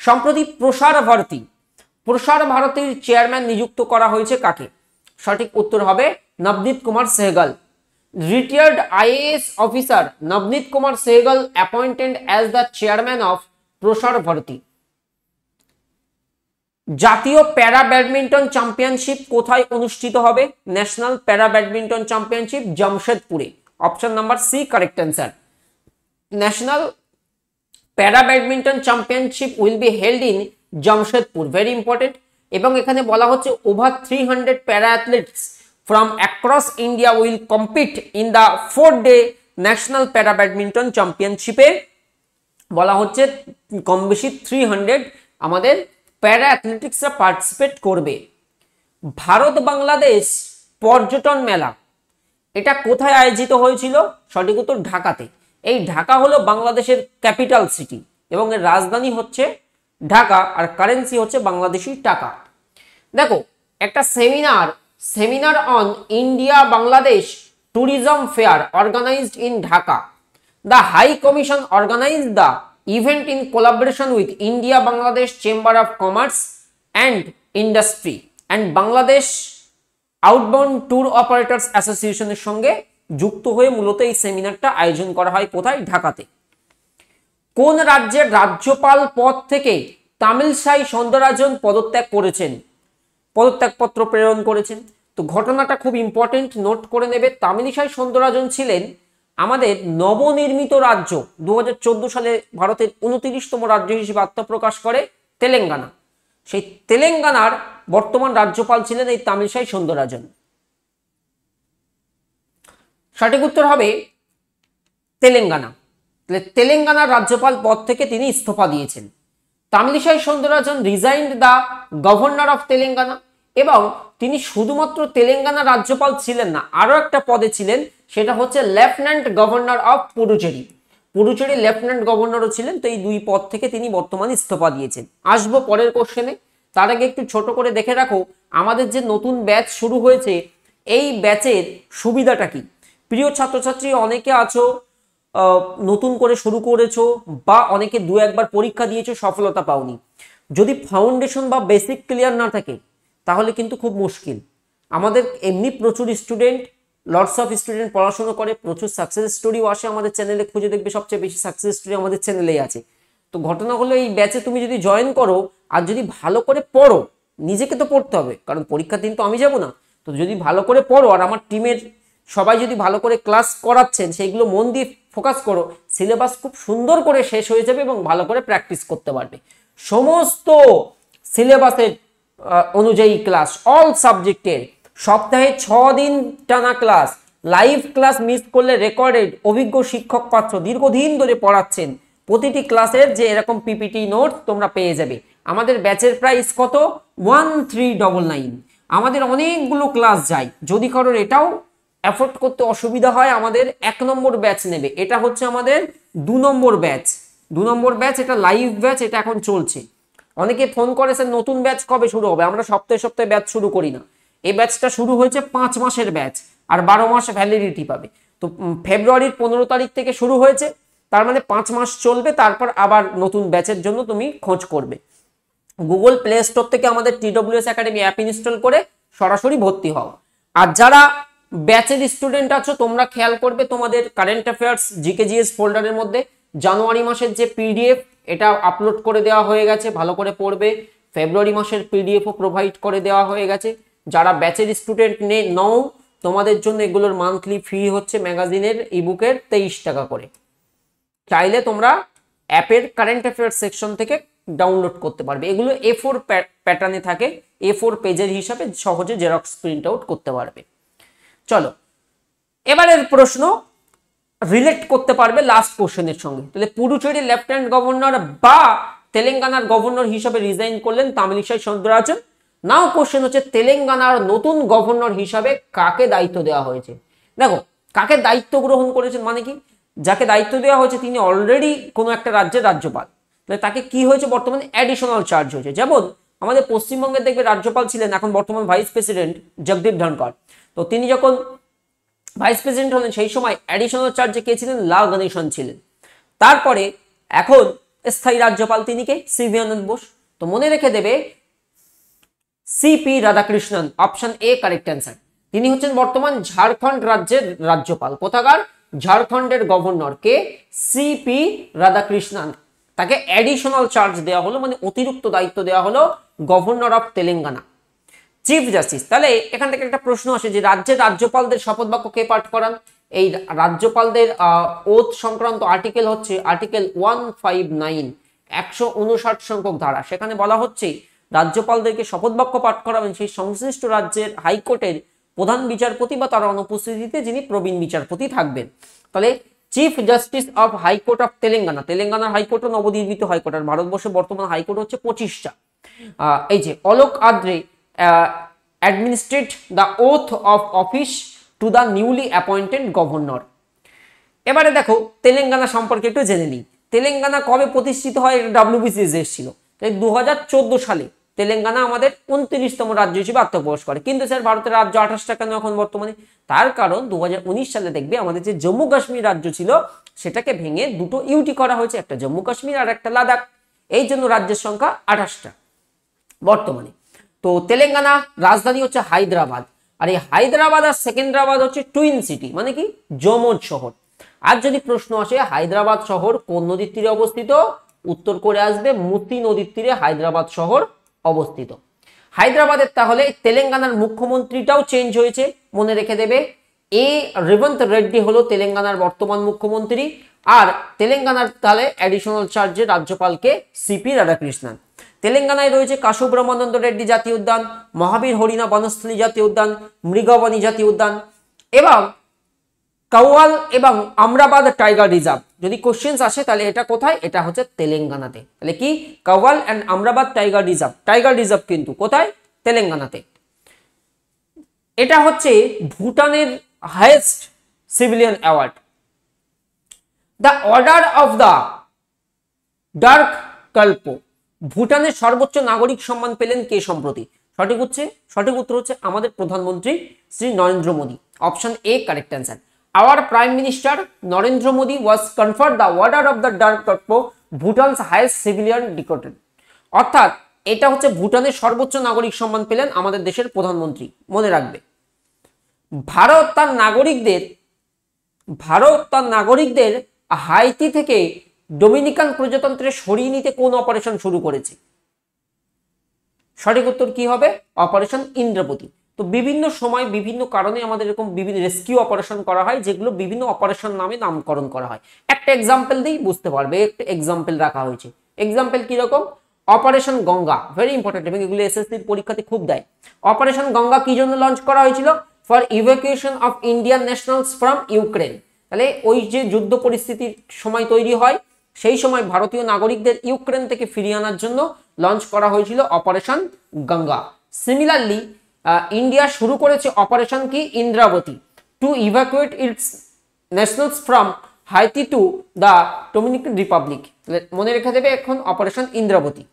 সম্প্রতি প্রসার ভারতীর চেয়ারম্যান নিযুক্ত করা হয়েছে কাকে? সঠিক উত্তর হবে Navneet Kumar Sehgal. Retired IAS officer Navneet Kumar Sehgal appointed as the chairman of Prasar Bharati. জাতীয় প্যারা ব্যাডমিন্টন চ্যাম্পিয়নশিপ কোথায় অনুষ্ঠিত হবে? ন্যাশনাল প্যারা ব্যাডমিন্টন চ্যাম্পিয়নশিপ জামশেদপুরে। Option number C correct answer. National para badminton championship will be held in Jamshedpur, very important. এবং এখানে বলা হচ্ছে over 300 para athletes from across India will compete in the 4-day national para badminton চ্যাম্পিয়নশিপে। বলা হচ্ছে কম বেশি 300 আমাদের প্যারা অ্যাথলেটিক্সরা পার্টিসিপেট করবে। ভারত বাংলাদেশ পর্যটন মেলা এটা কোথায় আয়োজিত হয়েছিল? সঠিক উত্তর ঢাকাতে। এই ঢাকা হলো বাংলাদেশের ক্যাপিটাল সিটি এবং এর রাজধানী হচ্ছে ঢাকা, আর কারেন্সি হচ্ছে বাংলাদেশি টাকা। দেখো একটা seminar on India Bangladesh tourism fair organised in Dhaka. The high commission organised the event in collaboration with India Bangladesh Chamber of Commerce and Industry and Bangladesh Outbound Tour Operators Association এর সঙ্গে যুক্ত হয়ে মূলত এই সেমিনারটা আয়োজন করা হয় কোথায়? ঢাকাতে। কোন রাজ্যের রাজ্যপাল পদ থেকে তামিলসাই সৌন্দররাজন পদত্যাগপত্র প্রেরণ করেছেন? তো ঘটনাটা খুব ইম্পর্টেন্ট, নোট করে নেবে। তামিলসাই সৌন্দররাজন ছিলেন আমাদের নবনির্মিত রাজ্য। 2014 সালে ভারতের 29তম রাজ্য হিসেবে আত্মপ্রকাশ করে তেলেঙ্গানা। সেই তেলেঙ্গানার বর্তমান রাজ্যপাল ছিলেন এই তামিলসাই সৌন্দররাজন। সঠিক উত্তর হবে তেলেঙ্গানা। তেলেঙ্গানার রাজ্যপাল পদ থেকে তিনি ইস্তফা দিয়েছেন। Tamilisai Soundararajan resigned the governor of Telangana, এবং তিনি শুধুমাত্র তেলেঙ্গানা রাজ্যপাল ছিলেন না, আরো একটা পদে ছিলেন, সেটা হচ্ছে lieutenant governor of Puducherry. Puducherry lieutenant গভর্নরও ছিলেন। তো এই দুই পদ থেকে তিনি বর্তমানে ইস্তফা দিয়েছেন। আসবো পরের কোশ্চেনে, তার আগে একটু ছোট করে দেখে রাখো আমাদের যে নতুন ব্যাচ শুরু হয়েছে এই ব্যাচের সুবিধাটা কি। প্রিয় ছাত্রছাত্রী অনেকে আছো নতুন করে শুরু করেছো, বা অনেকে দু একবার পরীক্ষা দিয়েছো সফলতা পাওনি। যদি ফাউন্ডেশন বা বেসিক ক্লিয়ার না থাকে তাহলে কিন্তু খুব মুশকিল। আমাদের এমনি প্রচুর স্টুডেন্ট, লটস অফ স্টুডেন্ট পড়াশোনা করে, প্রচুর সাকসেস স্টোরিও আসে আমাদের চ্যানেলে, খুঁজে দেখবে সবচেয়ে বেশি সাকসেস স্টোরি আমাদের চ্যানেলেই আছে। তো ঘটনা হলো এই ব্যাচে তুমি যদি জয়েন করো আর যদি ভালো করে পড়ো, নিজেকে তো পড়তে হবে কারণ পরীক্ষার দিন তো আমি যাব না, তো যদি ভালো করে পড়ো আর আমার টিমের সবাই যদি ভালো করে ক্লাস করাচ্ছেন সেইগুলো মন দিয়ে ফোকাস করো, সিলেবাস খুব সুন্দর করে শেষ হয়ে যাবে এবং ভালো করে প্র্যাকটিস করতে পারবে। সমস্ত সিলেবাসের অনুযায়ী ক্লাস, অল সাবজেক্টের সপ্তাহে 6 দিন টানা ক্লাস, লাইভ ক্লাস মিস করলে রেকর্ডেড, অভিজ্ঞ শিক্ষক পাত্র দীর্ঘদিন ধরে পড়াচ্ছেন, প্রতিটি ক্লাসের যে এরকম পিপিটি নোট তোমরা পেয়ে যাবে। আমাদের ব্যাচের প্রাইস কত? 1399। আমাদের অনেকগুলো ক্লাস যায়, যদি কারোর এটাও অ্যাফোর্ড করতে অসুবিধা হয় আমাদের 1 নম্বর ব্যাচ নেবে। এটা হচ্ছে আমাদের 2 নম্বর ব্যাচ, 2 নম্বর ব্যাচ, এটা লাইভ ব্যাচ, এটা এখন চলছে। অনেকে ফোন করেছে নতুন ব্যাচ কবে শুরু হবে, আমরা সপ্তাহে সপ্তাহে ব্যাচ শুরু করি না। এই ব্যাচটা শুরু হয়েছে 5 মাসের ব্যাচ, আর 12 মাস ভ্যালিডিটি পাবে। তো ফেব্রুয়ারির 15 তারিখ থেকে শুরু হয়েছে, তার মানে 5 মাস চলবে, তারপর আবার নতুন ব্যাচের জন্য তুমি খোঁজ করবে। গুগল প্লে স্টোর থেকে আমাদের TWS একাডেমি অ্যাপ ইনস্টল করে সরাসরি ভর্তি হও। আর যারা ব্যাচের স্টুডেন্ট আছো তোমরা খেয়াল করবে তোমাদের কারেন্ট অ্যাফেয়ার্স জিকেজিএস ফোল্ডারের মধ্যে জানুয়ারি মাসের যে পিডিএফ এটা আপলোড করে দেওয়া হয়ে গেছে, ভালো করে পড়বে। ফেব্রুয়ারি মাসের পিডিএফও প্রোভাইড করে দেওয়া হয়ে গেছে। যারা ব্যাচের স্টুডেন্ট নও তোমাদের জন্য এগুলোর মান্থলি ফি হচ্ছে ম্যাগাজিনের ইবুকের 23 টাকা করে। চাইলে তোমরা অ্যাপের কারেন্ট অ্যাফেয়ার্স সেকশন থেকে ডাউনলোড করতে পারবে। এগুলো A4 প্যাটার্নে থাকে, A4 পেজের হিসাবে সহজে জেরক্স প্রিন্ট আউট করতে পারবে। চলো এবারের প্রশ্ন রিলেট করতে পারবে লাস্ট কোশ্চেনের সঙ্গে। তাহলে পুডুচেরি লেফটেন্যান্ট গভর্নর বা তেলেঙ্গানার গভর্নর হিসাবে রিজাইন করলেন তামিলিসাই সৌন্দররাজন। নাও কোশ্চেন হচ্ছে তেলেঙ্গানার নতুন গভর্নর হিসাবে কাকে দায়িত্ব দেওয়া হয়েছে। দেখো কাকে দায়িত্ব গ্রহণ করেছেন মানে কি, যাকে দায়িত্ব দেওয়া হয়েছে তিনি অলরেডি কোনো একটা রাজ্যের রাজ্যপাল, তাহলে তাকে কি হয়েছে বর্তমানে অ্যাডিশনাল চার্জ হয়েছে। যেমন আমাদের পশ্চিমবঙ্গের দেখবে রাজ্যপাল ছিলেন এখন বর্তমান ভাইস প্রেসিডেন্ট জগদীপ ধনখড়, তো তিনি যখন ভাইস প্রেসিডেন্ট হলেন সেই সময় অ্যাডিশনাল চার্জে কে ছিলেন? লাল গণেশন ছিলেন। তারপরে এখন স্থায়ী রাজ্যপাল তিনি কে? সিভি আনন্দ বোস। তো মনে রেখে দেবে CP Radhakrishnan, option A correct answer. তিনি হচ্ছেন বর্তমান ঝাড়খণ্ড রাজ্যের রাজ্যপাল। কোথাকার? ঝাড়খণ্ডের গভর্নর কে? সিপি রাধাকৃষ্ণন। তাকে অ্যাডিশনাল চার্জ দেওয়া হলো, মানে অতিরিক্ত দায়িত্ব দেওয়া হলো governor of Telangana. Chief justice, তাহলে এখান থেকে একটা প্রশ্ন আসে যে রাজ্যের রাজ্যপালদের শপথ বাক্য কে পাঠ করান? এই রাজ্যপালদের ওথ সংক্রান্ত আর্টিকেল হচ্ছে আর্টিকেল 159, 159 সংখ্যক ধারা। সেখানে বলা হচ্ছে রাজ্যপালদেরকে শপথ বাক্য পাঠ করাবেন সেই সংশ্লিষ্ট রাজ্যের হাইকোর্টের প্রধান বিচারপতি বা তার অনুপস্থিতিতে যিনি প্রবীণ বিচারপতি থাকবেন। তাহলে chief justice of high court of Telangana, তেলেঙ্গানার হাইকোর্ট নবনির্মিত হাইকোর্ট, আর ভারতবর্ষে বর্তমান হাইকোর্ট হচ্ছে 25টা। এই যে Alok André administrate the oath of office to the newly appointed governor। এবারে দেখো তেলেঙ্গানা সম্পর্কে একটু জেনে নিই। তেলেঙ্গানা কবে প্রতিষ্ঠিত হয়? WBCS এসেছিল 2014 সালে। তেলেঙ্গানা আমাদের 29তম রাজ্য হিসেবে আত্মপ্রকাশ করে। কিন্তু স্যার ভারতের রাজ্য 28টা কেন এখন বর্তমানে? তার কারণ 2019 সালে দেখবে আমাদের যে জম্মু কাশ্মীর রাজ্য ছিল সেটাকে ভেঙে দুটো ইউটি করা হয়েছে, একটা জম্মু কাশ্মীর আর একটা লাদাখ। এই জন্য রাজ্যের সংখ্যা 28টা বর্তমানে। তো তেলেঙ্গানা রাজধানী হচ্ছে হায়দ্রাবাদ, আর এই হায়দ্রাবাদ আর সেকেন্দ্রাবাদ হচ্ছে টুইন সিটি, মানে কি যমজ শহর। আর যদি প্রশ্ন আসে হায়দ্রাবাদ শহর কোন নদীর তীরে অবস্থিত, উত্তর করে আসবে মতি নদীর তীরে হায়দ্রাবাদ শহর অবস্থিত। হায়দ্রাবাদের তাহলে তেলেঙ্গানার মুখ্যমন্ত্রীটাও চেঞ্জ হয়েছে, মনে রেখে দেবে। রেবন্ত রেড্ডি হলো তেলেঙ্গানার বর্তমান মুখ্যমন্ত্রী, আর তেলেঙ্গানার তাহলে অ্যাডিশনাল চার্জে রাজ্যপালকে সিপি রাধাকৃষ্ণন। তেলেঙ্গানায় রয়েছে কাসুব্রহ্মানন্দ রেড্ডি জাতীয় উদ্যান, মহাবীর হরিণা বনস্থলী জাতীয় উদ্যান, মৃগবনী জাতীয় উদ্যান এবং কাওয়াল এবং আমরাবাদ টাইগার রিজার্ভ। যদি কোশ্চেন্স আসে তাহলে এটা কোথায়? এটা হচ্ছে তেলেঙ্গানাতে। তাহলে কি Kawal and Amrabad tiger reserve, tiger reserve কিন্তু কোথায়? তেলেঙ্গানাতে। এটা হচ্ছে ভুটানের highest civilian award. The order of the Druk Gyalpo, ভুটানের সর্বোচ্চ নাগরিক সম্মান পেলেন কে সম্প্রতি? সঠিক উত্তর হচ্ছে আমাদের প্রধানমন্ত্রী Shri Narendra Modi, option A correct answer. Hour prime minister Narendra Modi was conferred the order of the Druk কল্প, ভুটানস হাইয়েস্ট সিভিলিয়ান ডিকোটেড। অর্থাৎ এটা হচ্ছে ভুটানের সর্বোচ্চ নাগরিক সম্মান পেলেন আমাদের দেশের প্রধানমন্ত্রী। মনে রাখবে ভারত তার নাগরিকদের হাইতি থেকে ডোমিনিকান প্রজাতন্ত্রে সরিয়ে নিতে কোন অপারেশন শুরু করেছে? সঠিক উত্তর কি হবে? অপারেশন ইন্দ্রপতি। তো বিভিন্ন সময় বিভিন্ন কারণে আমাদের এরকম বিভিন্ন রেস্কিউ অপারেশন করা হয়, যেগুলো বিভিন্ন অপারেশন নামে নামকরণ করা হয়। একটা এক্সাম্পল দিই বুঝতে পারবে, একটা এক্সাম্পল রাখা হয়েছে। এক্সাম্পল কিরকম? অপারেশন গঙ্গা, ভেরি ইম্পর্টেন্ট এবং এগুলো এসএসসির পরীক্ষাতে খুব দেয়। অপারেশন গঙ্গা কি জন্য লঞ্চ করা হয়েছিল? For evacuation of Indian nationals from Ukraine. তাহলে ওই যে যুদ্ধ পরিস্থিতির সময় তৈরি হয়, সেই সময় ভারতীয় নাগরিকদের ইউক্রেন থেকে ফিরিয়ে আনার জন্য লঞ্চ করা হয়েছিল অপারেশন গঙ্গা। সিমিলারলি ইন্ডিয়া শুরু করেছে অপারেশন কি Indravati, to evacuate its nationals from Haiti to the Dominican Republic. মনে রেখে দেবে এখন অপারেশন ইন্দ্রাবতী।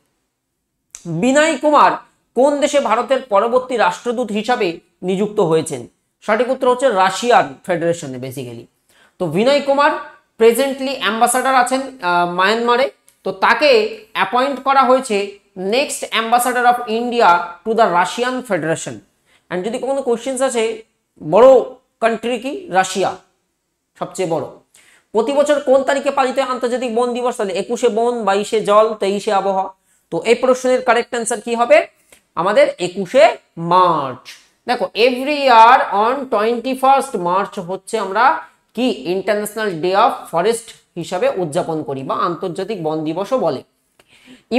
বিনয় কুমার কোন দেশে ভারতের পরবর্তী রাষ্ট্রদূত হিসাবে নিযুক্ত হয়েছেন? সঠিক উত্তর হচ্ছে রাশিয়ান ফেডারেশনে বেসিক্যালি। তো বিনয় কুমার প্রেজেন্টলি অ্যাম্বাসাডার আছেন মায়ানমারে, তো তাকে অ্যাপয়েন্ট করা হয়েছে next ambassador of India to the Russian federation. And যদি কোনো কোয়েশ্চেন্স আছে, বড় কান্ট্রি কি? রাশিয়া সবচেয়ে বড়। প্রতি বছর কোন তারিখে পালিত হয় আন্তর্জাতিক বন দিবস? তাহলে 21শে বন, 22শে জল, 23শে আবহাওয়া। তো এই প্রশ্নের কারেক্ট অ্যান্সার কি হবে? আমাদের 21শে মার্চ। দেখো এভরি ইয়ার অন 21 মার্চ হচ্ছে আমরা কি ইন্টারন্যাশনাল ডে অফ ফরেস্ট হিসাবে উদযাপন করি বা আন্তর্জাতিক বন দিবসও বলে।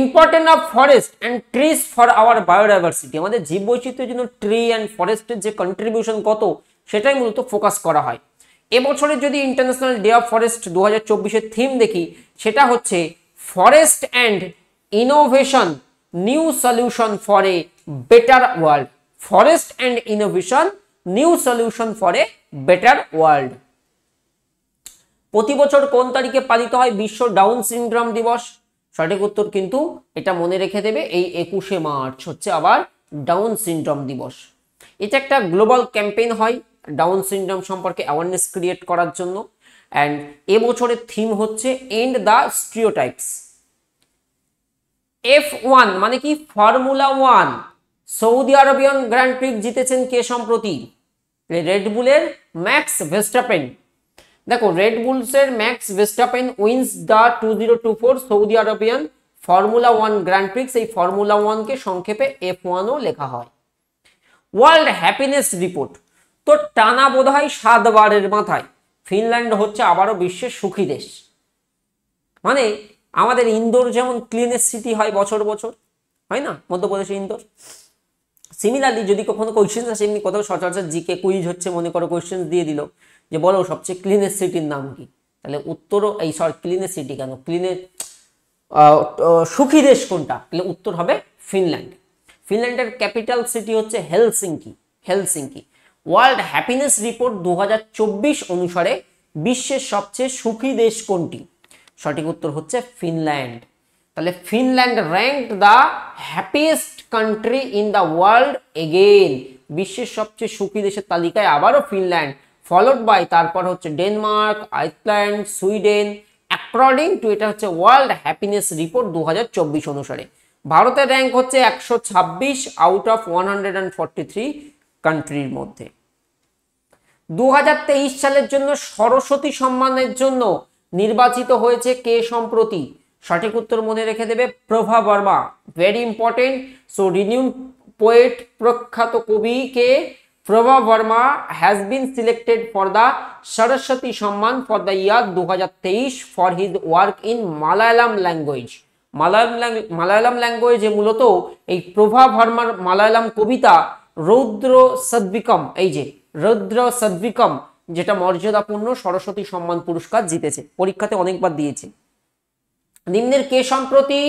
Important of forest and trees for our biodiversity, আমাদের জীববৈচিত্র্যের জন্য ট্রি অ্যান্ড ফরেস্টের যে কন্ট্রিবিউশন কত, সেটাই মূলত ফোকাস করা হয়। এবছরের যদি ইন্টারন্যাশনাল ডে অফ ফরেস্ট 2024-এর থিম দেখি, সেটা হচ্ছে forest and innovation, new solution for a better world. Forest and innovation, new solution for a better world. প্রতি বছর কোন তারিখে পালিত হয় বিশ্ব ডাউন সিনড্রোম দিবস? সঠিক উত্তর কিন্তু এটা মনে রেখে দেবে, এই 21শে মার্চ হচ্ছে আবার ডাউন সিনড্রোম দিবস। এটা একটা গ্লোবাল ক্যাম্পেইন হয় ডাউন সিনড্রোম সম্পর্কে অ্যাওয়ারনেস ক্রিয়েট করার জন্য। অ্যান্ড এবছরের থিম হচ্ছে এন্ড দ্য স্টিরিওটাইপস। F1 মানে কি? Formula 1 Saudi Arabian grand prix জিতেছেন কে সম্প্রতি? রেডবুলের ম্যাক্স ভেস্টাপেন। দেখো রেডবুলসের Max Verstappen wins the 2024 Saudi Arabian formula 1 grand prix. এই ফর্মুলা 1 কে সংক্ষেপে F1ও লেখা হয়। ওয়ার্ল্ড হ্যাপিনেস রিপোর্ট তো টানা বোধহয় 7 বারের মাথায় ফিনল্যান্ড হচ্ছে আবারও বিশ্বের সুখী দেশ। মানে আমাদের ইন্দোর যেমন ক্লিনেস্ট সিটি হয় বছর বছর, হয় না মধ্যপ্রদেশে ইন্দোর। সিমিলারলি যদি কখনো কোয়েশ্চেন্স আসে এমনি কোথাও সচরাচর জিকে কুইজ হচ্ছে, মনে করো কোয়েশ্চেন্স দিয়ে দিল যে বলো সবচেয়ে ক্লিনেস্ট সিটির নাম কি, তাহলে উত্তরও এই ক্লিনেস্ট সিটি কেন, সুখী দেশ কোনটা, তাহলে উত্তর হবে ফিনল্যান্ড। ফিনল্যান্ডের ক্যাপিটাল সিটি হচ্ছে হেলসিঙ্কি। ওয়ার্ল্ড হ্যাপিনেস রিপোর্ট 2024 অনুসারে বিশ্বের সবচেয়ে সুখী দেশ কোনটি? সঠিক উত্তর হচ্ছে ফিনল্যান্ড। তাহলে Finland ranked the happiest country in the world again. বিশ্বের সবচেয়ে সুখী দেশের তালিকায় আবারও ফিনল্যান্ড, ফলোড বাই তারপর হচ্ছে Denmark, Iceland, Sweden, according to এটা হচ্ছে ওয়ার্ল্ড হ্যাপিনেস রিপোর্ট 2024 অনুসারে। ভারতের র্যাঙ্ক হচ্ছে 126 আউট অফ 143 কান্ট্রির মধ্যে। 2023 সালের জন্য সরস্বতী সম্মানের জন্য নির্বাচিত হয়েছে কে সম্প্রতি? সঠিক উত্তর মনে রেখে দেবে Prabha Varma, very important. So renowned poet প্রখ্যাত কবি কে Prabha Varma has been selected for the Saraswati Samman for the year 2023 for his work in Malayalam language. Malayalam ল্যাঙ্গুয়েজে মূলত এই প্রভা বর্মার মালায়ালাম কবিতা রৌদ্র সদ্বিকম, এই যে রৌদ্র সদ্বিকম, যেটা মর্যাদাপূর্ণ সরস্বতী সম্মান পুরস্কার জিতেছে, পরীক্ষাতে অনেকবার দিয়েছে। নিম্নের কে সম্প্রতি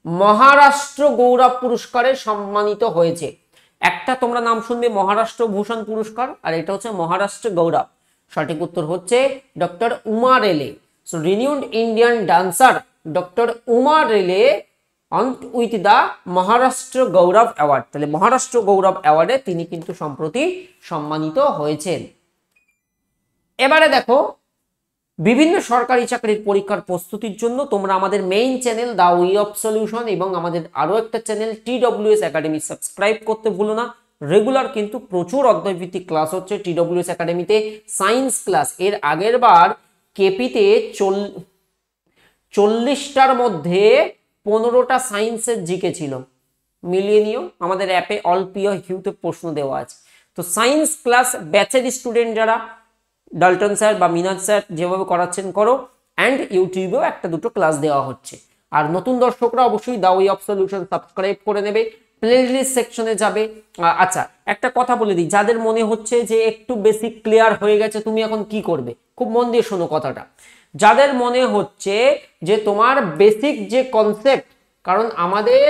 মহারাষ্ট্র গৌরব পুরস্কারে সম্মানিত হয়েছে? একটা তোমরা নাম শুনবে মহারাষ্ট্র ভূষণ পুরস্কার, আর এটা হচ্ছে মহারাষ্ট্র গৌরব। সঠিক উত্তর হচ্ছে doctor Uma Rele. So renowned Indian dancer doctor Uma Rele with the Maharashtra Gaurav award. তাহলে মহারাষ্ট্র গৌরব অ্যাওয়ার্ডে তিনি কিন্তু সম্প্রতি সম্মানিত হয়েছেন। এবারে দেখো বিভিন্ন সরকারি চাকরির পরীক্ষার প্রস্তুতির জন্য তোমরা আমাদের main channel the way of solution এবং আমাদের আরো একটা চ্যানেল TWS একাডেমি সাবস্ক্রাইব করতে ভুলো না। রেগুলার কিন্তু প্রচুর অধ্যায়ভিত্তিক ক্লাস হচ্ছে TWS একাডেমিতে। সায়েন্স ক্লাস এর আগের বার কেপিতে 40টার মধ্যে 15টা সায়েন্সের জিকে ছিল, মিলিয়ে নিও। আমাদের অ্যাপে অল প্রিয় হিউতে প্রশ্ন দেওয়া আছে। তো সায়েন্স ক্লাস ব্যাচের স্টুডেন্ট যারা ডালটন স্যার বা মিনাজ স্যার যেভাবে করাচ্ছেন করো, অ্যান্ড ইউটিউবেও একটা দুটো ক্লাস দেওয়া হচ্ছে। আর নতুন দর্শকরা অবশ্যই the way of solution subscribe করে নেবে, প্লেলিস্ট সেকশনে যাবে। আচ্ছা একটা কথা বলে দিই, যাদের মনে হচ্ছে যে একটু বেসিক ক্লিয়ার হয়ে গেছে তুমি এখন কি করবে, খুব মন দিয়ে শোনো কথাটা। যাদের মনে হচ্ছে যে তোমার বেসিক যে কনসেপ্ট, কারণ আমাদের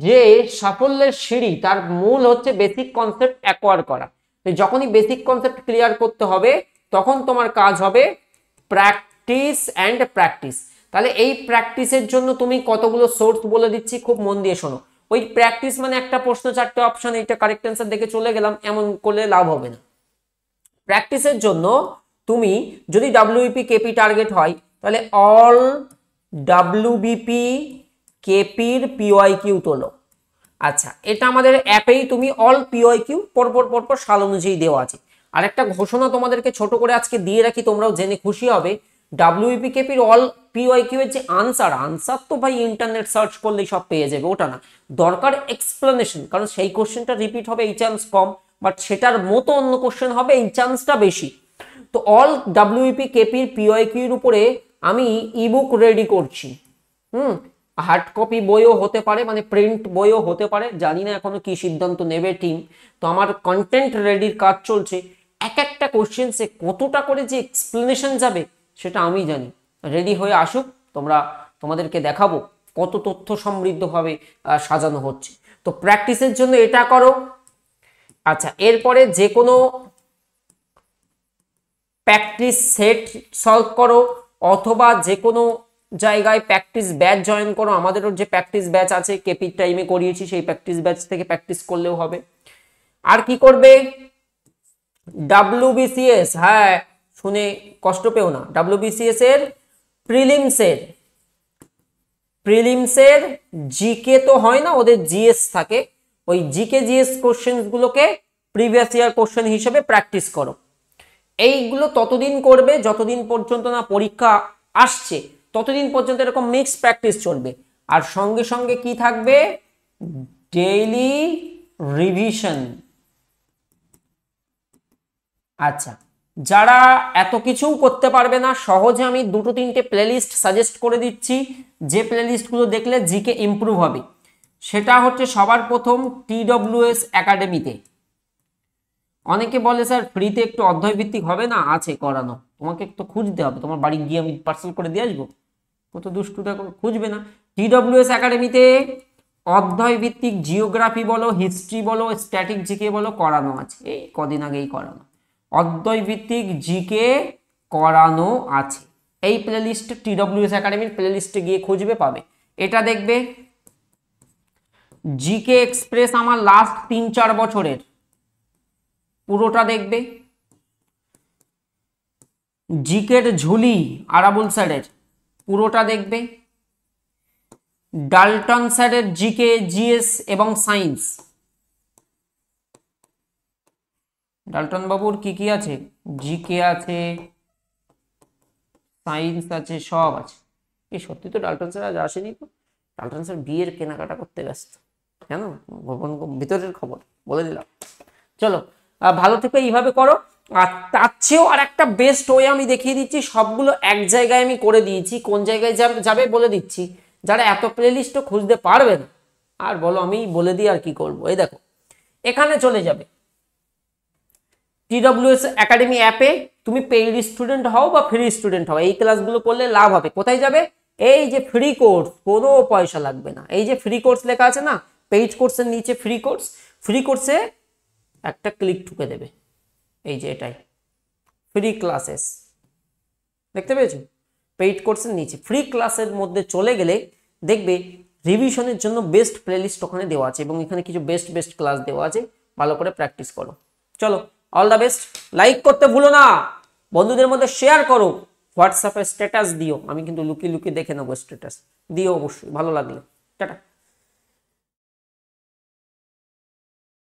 যে সাফল্যের সিঁড়ি তার মূল হচ্ছে বেসিক কনসেপ্ট অ্যাকোয়ার করা। যখনই বেসিক কনসেপ্ট ক্লিয়ার করতে হবে তখন তোমার কাজ হবে প্র্যাকটিস অ্যান্ড প্র্যাকটিস। তাহলে এই প্র্যাকটিসের জন্য তুমি কতগুলো সোর্স বলে দিচ্ছি, খুব মন দিয়ে শোনো। ওই প্র্যাকটিস মানে একটা প্রশ্ন 4টে অপশন, এইটা কারেক্ট অ্যান্সার দেখে চলে গেলাম, এমন করলে লাভ হবে না। প্র্যাকটিসের জন্য তুমি যদি ডাব্লিউবিপি কেপি টার্গেট হয় তাহলে অল ডাব্লিউবিপি কেপির পিওয়াইকিউ তোলো। আচ্ছা এটা আমাদের অ্যাপেই তুমি অল পিওয়াইকিউ পরপর সাল অনুযায়ী দেওয়া আছে। আর একটা ঘোষণা তোমাদেরকে ছোট করে আজকে দিয়ে রাখি, তোমরাও জেনে খুশি হবে। ডাব্লিউবিপি কেপির অল পিওয়াইকিউ এর যে আনসার তো ভাই ইন্টারনেট সার্চ করলেই সব পেয়ে যাবে, ওটা না, দরকার এক্সপ্লেনেশন, কারণ সেই কোশ্চেনটা রিপিট হবে এই চান্স কম, বাট সেটার মতো অন্য কোশ্চেন হবে এই চান্সটা বেশি। তো অল ডাব্লিউবিপি কেপির পিওয়াইকিউ এর উপরে আমি ইবুক রেডি করছি। হার্ড কপি বইও হতে পারে, মানে প্রিন্ট বইও হতে পারে, জানি না এখনো কি সিদ্ধান্ত নেবে টিম। তো আমার কন্টেন্ট রেডির কাজ চলছে, এক একটা কোশ্চেন্সে কতটা করে যে এক্সপ্লেনেশন যাবে সেটা আমি জানি। রেডি হয়ে আসুক, তোমাদেরকে দেখাবো কত তথ্য সমৃদ্ধভাবে সাজানো হচ্ছে। তো প্র্যাকটিসের জন্য এটা করো। আচ্ছা এরপরে যে কোনো প্র্যাকটিস সেট সলভ করো, অথবা যে কোনো জায়গায় প্র্যাকটিস ব্যাচ জয়েন করো। আমাদেরও যে প্র্যাকটিস ব্যাচ আছে কেপি টাইমে করিয়েছি, সেই প্র্যাকটিস ব্যাচ থেকে প্র্যাকটিস করলেও হবে। আর কি করবে, ডাব্লিউবিসিএস, হ্যাঁ শুনে কষ্ট পেও না, ডাব্লিউবিসিএস এর প্রিলিমসের জিকে তো হয় না, ওদের জিএস থাকে, ওই জিকে জিএস কোশ্চেন গুলোকে প্রিভিয়াস ইয়ার কোশ্চেন হিসেবে প্র্যাকটিস করো। এইগুলো ততদিন করবে যতদিন পর্যন্ত না পরীক্ষা আসছে, ততদিন পর্যন্ত এরকম মিক্স প্র্যাকটিস চলবে। আর সঙ্গে সঙ্গে কি থাকবে, ডেইলি রিভিশন। আচ্ছা যারা এত কিছু করতে পারবে না, সহজে আমি 2-3টে প্লেলিস্ট সাজেস্ট করে দিচ্ছি, যে প্লেলিস্টগুলো দেখলে জিকে ইমপ্রুভ হবে। সেটা হচ্ছে সবার প্রথম TWS একাডেমিতে। অনেকে বলে স্যার ফ্রিতে একটু অধ্যায় ভিত্তিক হবে না, আছে করানো, তোমাকে একটু খুঁজতে হবে, তোমার বাড়ি গিয়ে আমি পার্সেল করে দিয়ে আসবো, কত দুষ্টুটা খুঁজবে না। TWS একাডেমিতে অধ্যায় ভিত্তিক জিওগ্রাফি বলো, হিস্ট্রি বলো, স্ট্যাটিক জিকে বলো করানো আছে, এই কদিন আগেই করানো অধ্যায় ভিত্তিক জিকে করানো আছে। এই প্লেলিস্ট TWS একাডেমির প্লেলিস্টে গিয়ে খুঁজবে পাবে। এটা দেখবে জিকে এক্সপ্রেস আমার লাস্ট 3-4 বছরের পুরোটা দেখবে। জিকের ঝুলি আরাবুল স্যারের পুরোটা দেখবে। ডালটন স্যারের জিকে জিএস এবং সায়েন্স, ডালটন বাবুর কি কি আছে, জিকে আছে, সায়েন্স আছে, সব আছে। এই সত্যি তো ডালটন স্যার আজ আসেনি, তো ডালটন স্যার বিয়ের কেনাকাটা করতে ব্যস্ত, জানো, ভিতরের খবর বলে দিলাম। চলো ভালো থেকে এইভাবে করো। আর তার চেয়েও আর একটা বেস্ট ওয়ে আমি দেখিয়ে দিচ্ছি, সবগুলো এক জায়গায় আমি করে দিয়েছি, কোন জায়গায় যাবে বলে দিচ্ছি। যারা এত প্লেলিস্টও খুঁজতে পারবে না, আর বলো আমি বলে দিই আর কি করবো, এই দেখো এখানে চলে যাবে TWS একাডেমি অ্যাপে। তুমি পেইড স্টুডেন্ট হও বা ফ্রি স্টুডেন্ট হও, এই ক্লাসগুলো করলে লাভ হবে। কোথায় যাবে, এই যে ফ্রি কোর্স, কোনো পয়সা লাগবে না, এই যে ফ্রি কোর্স লেখা আছে না, পেইড কোর্সের নিচে ফ্রি কোর্সে একটা ক্লিক ঠুকে দেবে, এই যে এটাই ফ্রি ক্লাসেস, দেখতে পেয়েছো, পেইড কোর্সের নিচে ফ্রি ক্লাসের মধ্যে চলে গেলে দেখবে রিভিশনের জন্য বেস্ট প্লেলিস্ট ওখানে দেওয়া আছে, এবং এখানে কিছু বেস্ট ক্লাস দেওয়া আছে, ভালো করে প্র্যাকটিস করো। চলো অল দ্য বেস্ট। লাইক করতে ভুলো না, বন্ধুদের মধ্যে শেয়ার করো, হোয়াটসঅ্যাপে স্ট্যাটাস দিও, আমি কিন্তু লুকিয়ে দেখে নেবো, স্ট্যাটাস দিও অবশ্যই ভালো লাগলে। টাটা।